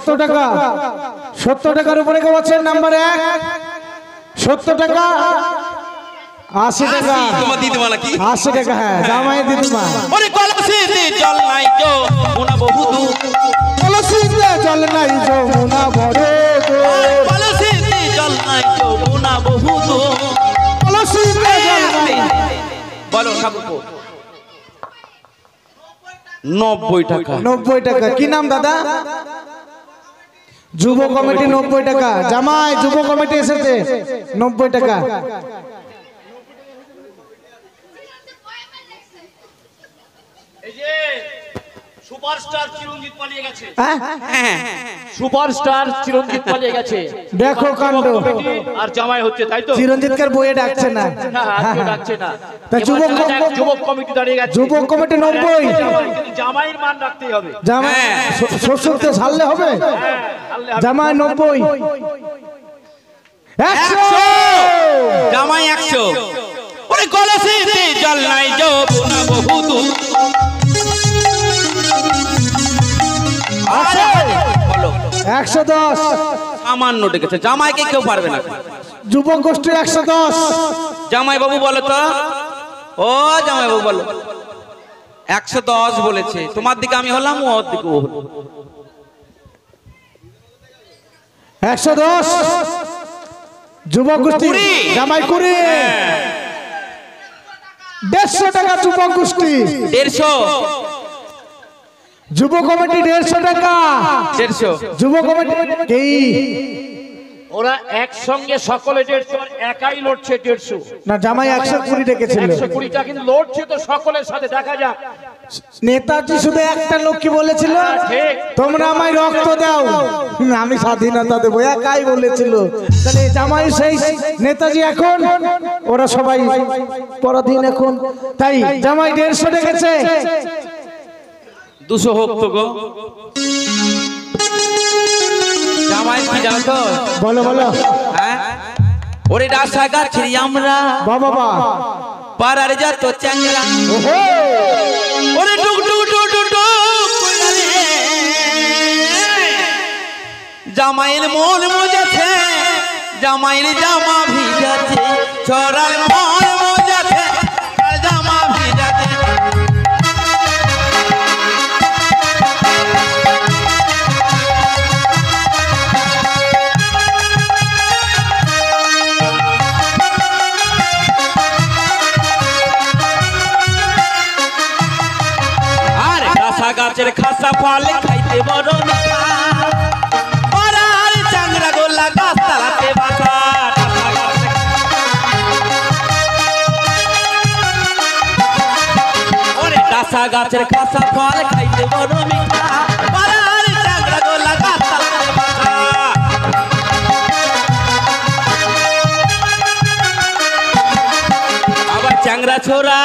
70 টাকা 70 টাকার উপরে কেউ আছেন? নাম্বার 1 70 টাকা 80 টাকা তোমার দিদিমা নাকি 80 টাকা হ্যাঁ জামাই দিদিমা ওরে কলসিতে জল নাই যমুনা বহুদূর কলসিতে জল নাই যমুনা বড় কলসিতে জল নাই যমুনা বহুদূর কলসিতে জল নাই বলো ঠাকুরপো 90 টাকা 90 টাকা কি নাম দাদা? যুব কমিটি 90 টাকা জামাই যুব কমিটি এসেছে 90 টাকা এই যে সুপারস্টার চিরঞ্জিত পালিয়ে গেছে হ্যাঁ সুপারস্টার চিরঞ্জিত পালিয়ে গেছে দেখো কাণ্ড আর জামাই হচ্ছে তাই তো চিরঞ্জিতকার বইয়ে ডাকছে না না আজকে ডাকছে না তা যুবক কমিটি দাঁড়িয়ে গেছে যুবক কমিটি 90 কিন্তু জামাইয়ের মান রাখতেই হবে জামাই শ্বশুরতে ছাড়লে হবে জামাই 90 100 জামাই 100 ওরে কলসিতে জল নাই যমুনা বহুদূর বলো 110 সামান্য ডেকেছে জামাইকে কেউ পারবে না যুবক গোষ্ঠী 110 জামাই বাবু বলো তো ও জামাই বাবু বলো 110 বলেছে তোমার দিকে আমি হলাম ওর দিকে ও হলো 110 যুবক গোষ্ঠী জামাই 20 150 টাকা যুবক গোষ্ঠী 150 যুব কমিটি 150 টাকা 150 যুব কমিটি কি ওরা একসঙ্গে সকলে 150 একাই লড়ছে 150 না জামাই 120 ডেকেছিল 120টা কিন্তু লড়ছে তো সকলের সাথে দেখা যাক নেতাজি শুধু একটা লোক কি বলেছিল ঠিক তোমরা আমায় রক্ত দাও আমি স্বাধীনতা দেবো একাই বলেছিল তাহলে জামাই সেই নেতাজি এখন ওরা সবাই পরাধীন এখন তাই জামাই 150 ডেকেছে 200 হোক তো গো জামাই কি জানো তো বলো বলো হ্যাঁ ওরে রাসা গাছের আমরা বাবা পাড়ার যত চ্যাংরা ওহো ওরে টুক টুক টুক টুক টুক কইরা রে জামাইয়ের মন মজাছে জামাইয়ের জামা ভিজাছে ছড়ার মন মজাছে আর জামা ভিজাছে আর রাসা গাছের খাসা ফল খাইতে বড় মিঠা পাড়ার চাংরা গোলা গাছ তালাতে বাসা ওরে রাসা গাছের খাসা ফল খাইতে বড় মিঠা পাড়ার চাংরা গোলা গাছ তালাতে বাসা আবার চাংরা ছোরা